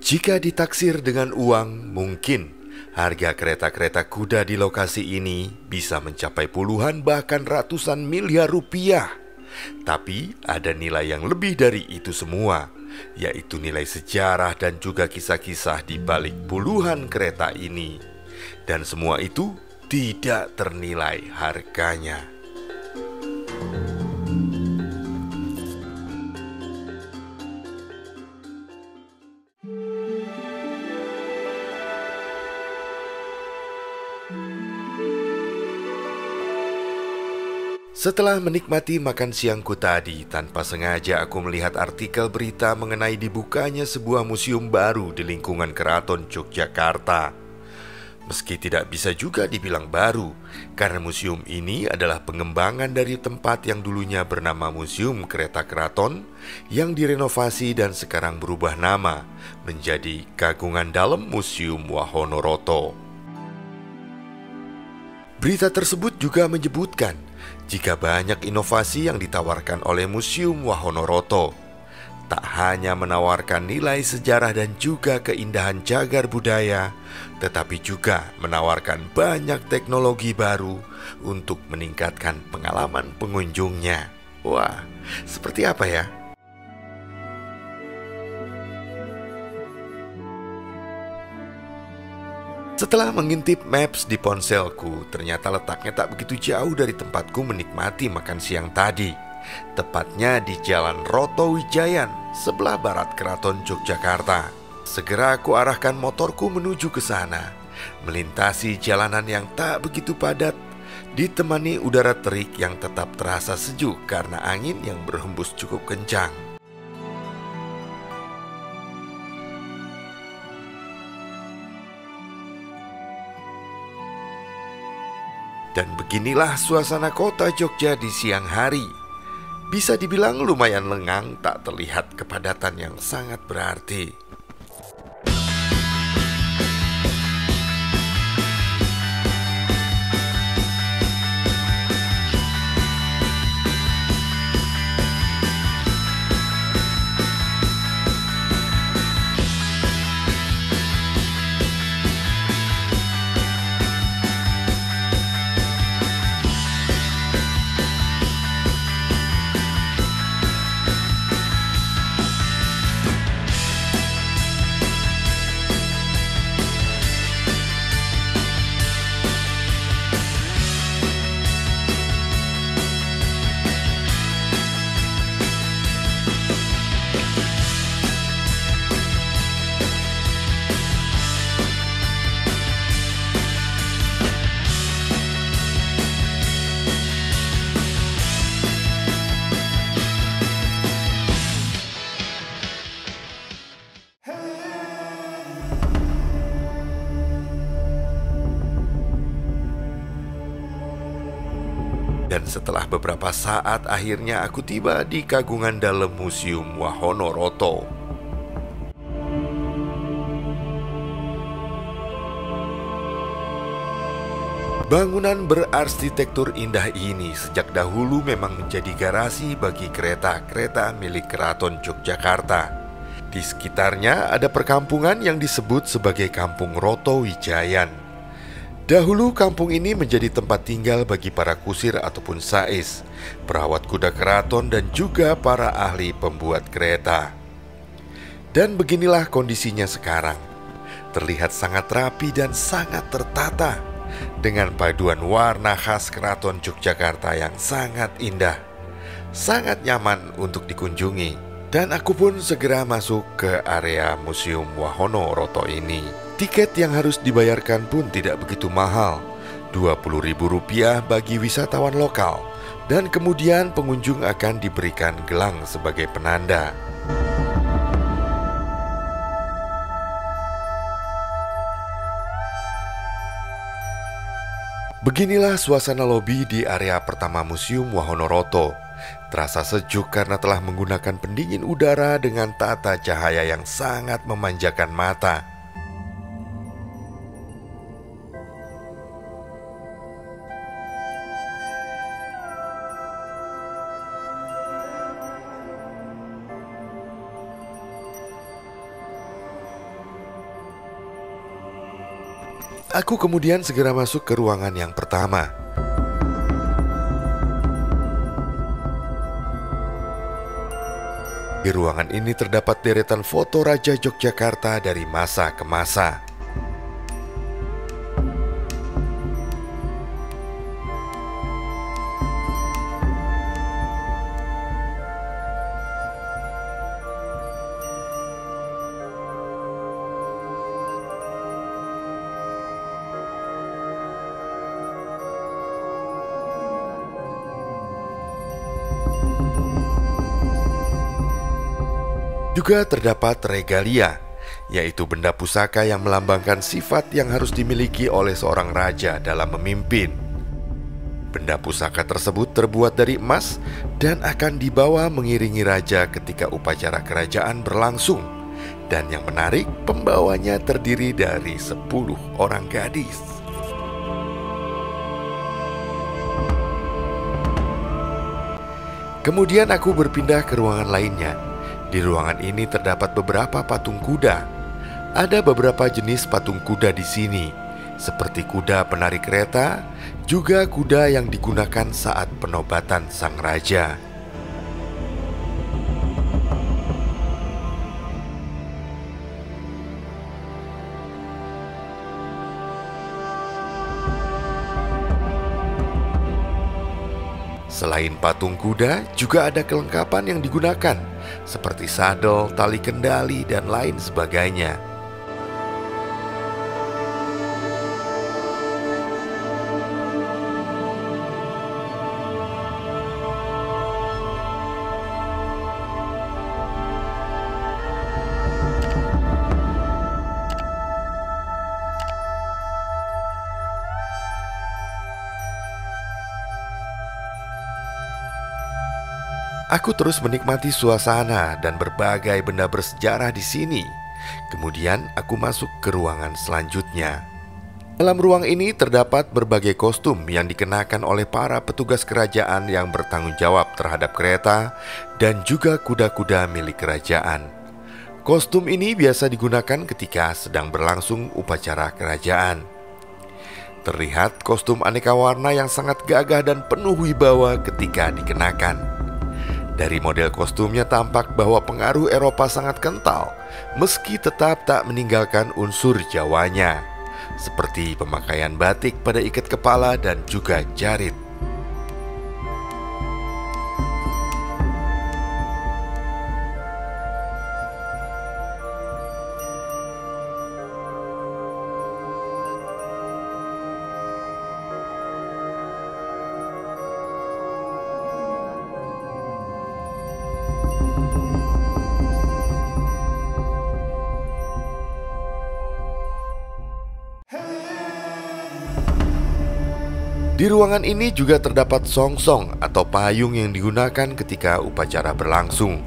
Jika ditaksir dengan uang, mungkin harga kereta-kereta kuda di lokasi ini bisa mencapai puluhan bahkan ratusan miliar rupiah. Tapi ada nilai yang lebih dari itu semua, yaitu nilai sejarah dan juga kisah-kisah di balik puluhan kereta ini. Dan semua itu tidak ternilai harganya. Setelah menikmati makan siangku tadi, tanpa sengaja aku melihat artikel berita mengenai dibukanya sebuah museum baru di lingkungan Keraton Yogyakarta. Meski tidak bisa juga dibilang baru, karena museum ini adalah pengembangan dari tempat yang dulunya bernama Museum Kereta Keraton, yang direnovasi dan sekarang berubah nama menjadi Kagungan Dalem Museum Wahonoroto. Berita tersebut juga menyebutkan jika banyak inovasi yang ditawarkan oleh Museum Wahonoroto, tak hanya menawarkan nilai sejarah dan juga keindahan cagar budaya, tetapi juga menawarkan banyak teknologi baru untuk meningkatkan pengalaman pengunjungnya. Wah, seperti apa ya? Setelah mengintip maps di ponselku, ternyata letaknya tak begitu jauh dari tempatku menikmati makan siang tadi. Tepatnya di Jalan Roto Wijayan, sebelah barat Keraton Yogyakarta. Segera aku arahkan motorku menuju ke sana, melintasi jalanan yang tak begitu padat, ditemani udara terik yang tetap terasa sejuk karena angin yang berhembus cukup kencang. Dan beginilah suasana kota Jogja di siang hari. Bisa dibilang lumayan lengang, tak terlihat kepadatan yang sangat berarti. Dan setelah beberapa saat, akhirnya aku tiba di Kagungan Dalem Museum Wahonoroto. Bangunan berarsitektur indah ini sejak dahulu memang menjadi garasi bagi kereta-kereta milik Keraton Yogyakarta. Di sekitarnya ada perkampungan yang disebut sebagai Kampung Roto Wijayan. Dahulu kampung ini menjadi tempat tinggal bagi para kusir ataupun sais, perawat kuda keraton dan juga para ahli pembuat kereta. Dan beginilah kondisinya sekarang. Terlihat sangat rapi dan sangat tertata, dengan paduan warna khas Keraton Yogyakarta yang sangat indah. Sangat nyaman untuk dikunjungi. Dan aku pun segera masuk ke area Museum Wahonoroto ini. Tiket yang harus dibayarkan pun tidak begitu mahal, Rp20.000 bagi wisatawan lokal. Dan kemudian pengunjung akan diberikan gelang sebagai penanda. Beginilah suasana lobi di area pertama Museum Wahonoroto. Terasa sejuk karena telah menggunakan pendingin udara dengan tata cahaya yang sangat memanjakan mata. Aku kemudian segera masuk ke ruangan yang pertama. Di ruangan ini terdapat deretan foto Raja Yogyakarta dari masa ke masa. Juga terdapat regalia, yaitu benda pusaka yang melambangkan sifat yang harus dimiliki oleh seorang raja dalam memimpin. Benda pusaka tersebut terbuat dari emas dan akan dibawa mengiringi raja ketika upacara kerajaan berlangsung. Dan yang menarik, pembawanya terdiri dari 10 orang gadis. Kemudian aku berpindah ke ruangan lainnya. Di ruangan ini terdapat beberapa patung kuda. Ada beberapa jenis patung kuda di sini, seperti kuda penarik kereta, juga kuda yang digunakan saat penobatan sang raja. Selain patung kuda, juga ada kelengkapan yang digunakan, seperti sadel, tali kendali, dan lain sebagainya. Aku terus menikmati suasana dan berbagai benda bersejarah di sini. Kemudian aku masuk ke ruangan selanjutnya. Dalam ruang ini terdapat berbagai kostum yang dikenakan oleh para petugas kerajaan yang bertanggung jawab terhadap kereta dan juga kuda-kuda milik kerajaan. Kostum ini biasa digunakan ketika sedang berlangsung upacara kerajaan. Terlihat kostum aneka warna yang sangat gagah dan penuh wibawa ketika dikenakan. Dari model kostumnya tampak bahwa pengaruh Eropa sangat kental, meski tetap tak meninggalkan unsur Jawanya, seperti pemakaian batik pada ikat kepala dan juga jarit. Di ruangan ini juga terdapat songsong atau payung yang digunakan ketika upacara berlangsung.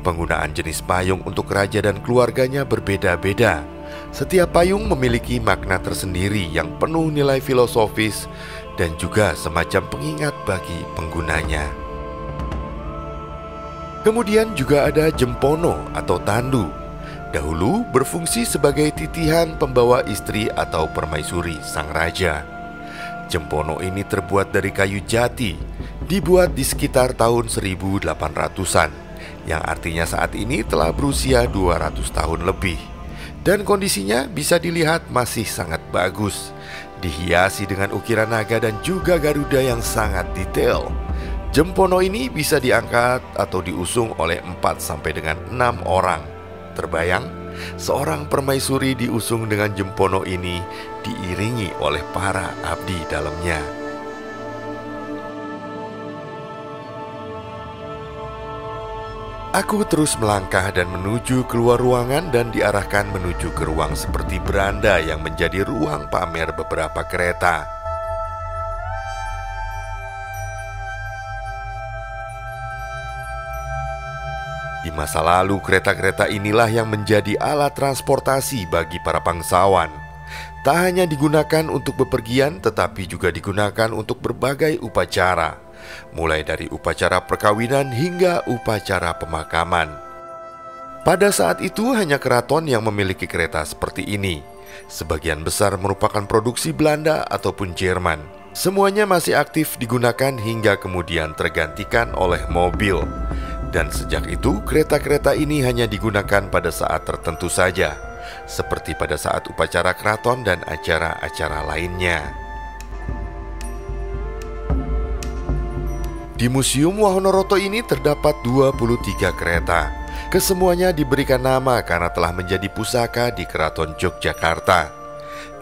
Penggunaan jenis payung untuk raja dan keluarganya berbeda-beda. Setiap payung memiliki makna tersendiri yang penuh nilai filosofis dan juga semacam pengingat bagi penggunanya. Kemudian juga ada jempono atau tandu. Dahulu berfungsi sebagai titihan pembawa istri atau permaisuri sang raja. Jempono ini terbuat dari kayu jati, dibuat di sekitar tahun 1800-an, yang artinya saat ini telah berusia 200 tahun lebih. Dan kondisinya bisa dilihat masih sangat bagus, dihiasi dengan ukiran naga dan juga garuda yang sangat detail. Jempono ini bisa diangkat atau diusung oleh 4 sampai dengan 6 orang. Terbayang? Seorang permaisuri diusung dengan jempono ini diiringi oleh para abdi dalamnya. Aku terus melangkah dan menuju keluar ruangan dan diarahkan menuju ke ruang seperti beranda yang menjadi ruang pamer beberapa kereta. Di masa lalu, kereta-kereta inilah yang menjadi alat transportasi bagi para bangsawan. Tak hanya digunakan untuk bepergian, tetapi juga digunakan untuk berbagai upacara, mulai dari upacara perkawinan hingga upacara pemakaman. Pada saat itu hanya keraton yang memiliki kereta seperti ini. Sebagian besar merupakan produksi Belanda ataupun Jerman. Semuanya masih aktif digunakan hingga kemudian tergantikan oleh mobil. Dan sejak itu, kereta-kereta ini hanya digunakan pada saat tertentu saja, seperti pada saat upacara keraton dan acara-acara lainnya. Di Museum Wahonoroto ini terdapat 23 kereta. Kesemuanya diberikan nama karena telah menjadi pusaka di Keraton Yogyakarta.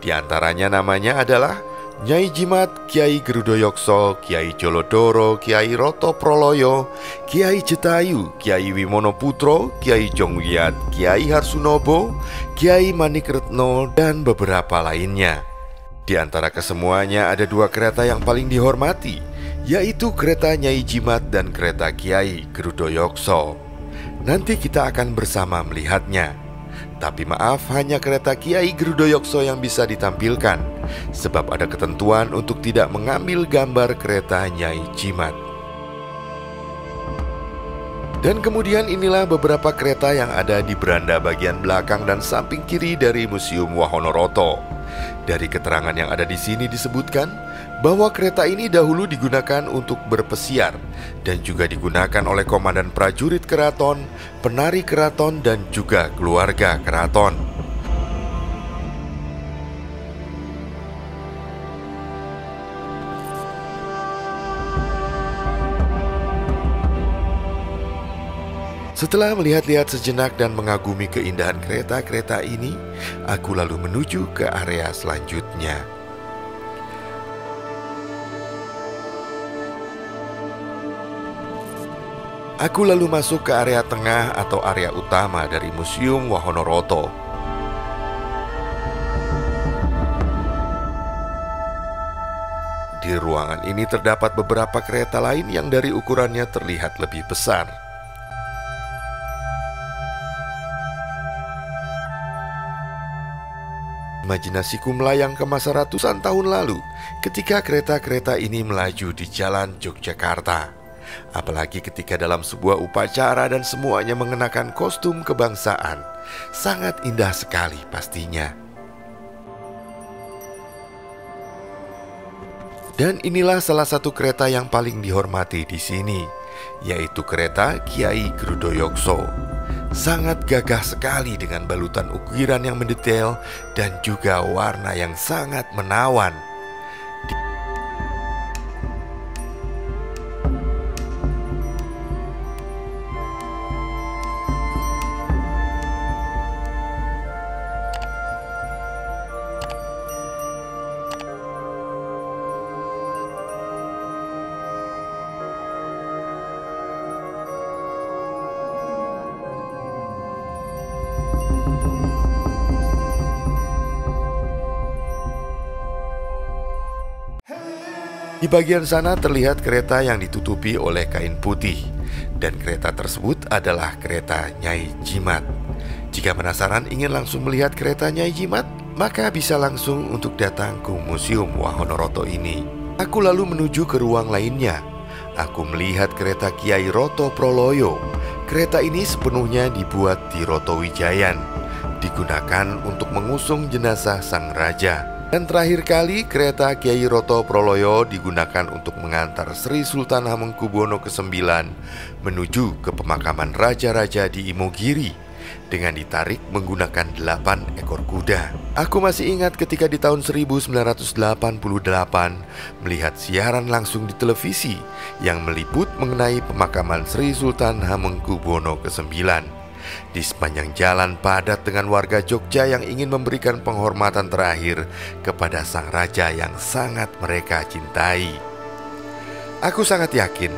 Di antaranya namanya adalah Nyai Jimat, Kiai Gerudoyokso, Kiai Jolodoro, Kiai Roto Proloyo, Kiai Jetayu, Kiai Wimono Putro, Kiai Jongwiyat, Kiai Harsunobo, Kiai Manikretno, dan beberapa lainnya. Di antara kesemuanya ada 2 kereta yang paling dihormati, yaitu kereta Nyai Jimat dan kereta Kiai Gerudoyokso. Nanti kita akan bersama melihatnya. Tapi maaf, hanya kereta Kiai Gerudoyokso yang bisa ditampilkan, sebab ada ketentuan untuk tidak mengambil gambar kereta Nyai Jimat. Dan kemudian inilah beberapa kereta yang ada di beranda bagian belakang dan samping kiri dari Museum Wahonoroto. Dari keterangan yang ada di sini disebutkan bahwa kereta ini dahulu digunakan untuk berpesiar dan juga digunakan oleh komandan prajurit keraton, penari keraton, dan juga keluarga keraton. Setelah melihat-lihat sejenak dan mengagumi keindahan kereta-kereta ini, aku lalu menuju ke area selanjutnya. Aku lalu masuk ke area tengah atau area utama dari Museum Wahonoroto. Di ruangan ini terdapat beberapa kereta lain yang dari ukurannya terlihat lebih besar. Imajinasiku melayang ke masa ratusan tahun lalu ketika kereta-kereta ini melaju di jalan Yogyakarta. Apalagi ketika dalam sebuah upacara dan semuanya mengenakan kostum kebangsaan. Sangat indah sekali pastinya. Dan inilah salah satu kereta yang paling dihormati di sini, yaitu kereta Kiai Gerudoyokso. Sangat gagah sekali dengan balutan ukiran yang mendetail dan juga warna yang sangat menawan. Di bagian sana terlihat kereta yang ditutupi oleh kain putih, dan kereta tersebut adalah kereta Nyai Jimat. Jika penasaran ingin langsung melihat kereta Nyai Jimat, maka bisa langsung untuk datang ke Museum Wahonoroto ini. Aku lalu menuju ke ruang lainnya. Aku melihat kereta Kiai Roto Proloyo. Kereta ini sepenuhnya dibuat di Roto Wijayan, digunakan untuk mengusung jenazah sang raja. Dan terakhir kali kereta Kiai Roto Proloyo digunakan untuk mengantar Sri Sultan Hamengkubuwono ke-9 menuju ke pemakaman raja-raja di Imogiri dengan ditarik menggunakan 8 ekor kuda. Aku masih ingat ketika di tahun 1988 melihat siaran langsung di televisi yang meliput mengenai pemakaman Sri Sultan Hamengkubuwono ke-9. Di sepanjang jalan padat dengan warga Jogja yang ingin memberikan penghormatan terakhir kepada sang raja yang sangat mereka cintai. Aku sangat yakin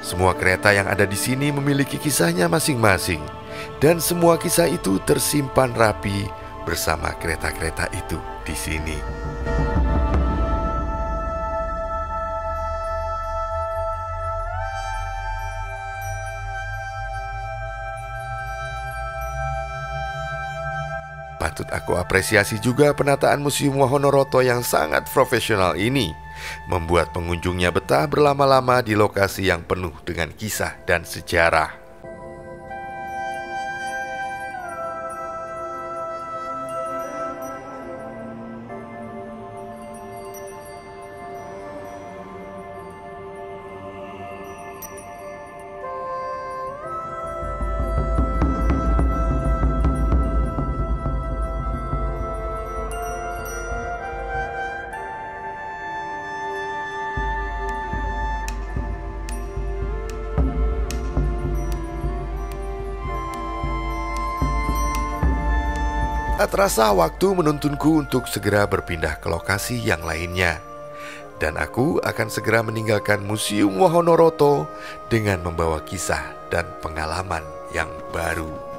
semua kereta yang ada di sini memiliki kisahnya masing-masing, dan semua kisah itu tersimpan rapi bersama kereta-kereta itu di sini. Patut aku apresiasi juga penataan Museum Wahonoroto yang sangat profesional ini, membuat pengunjungnya betah berlama-lama di lokasi yang penuh dengan kisah dan sejarah. Tak terasa waktu menuntunku untuk segera berpindah ke lokasi yang lainnya. Dan aku akan segera meninggalkan Museum Wahonoroto dengan membawa kisah dan pengalaman yang baru.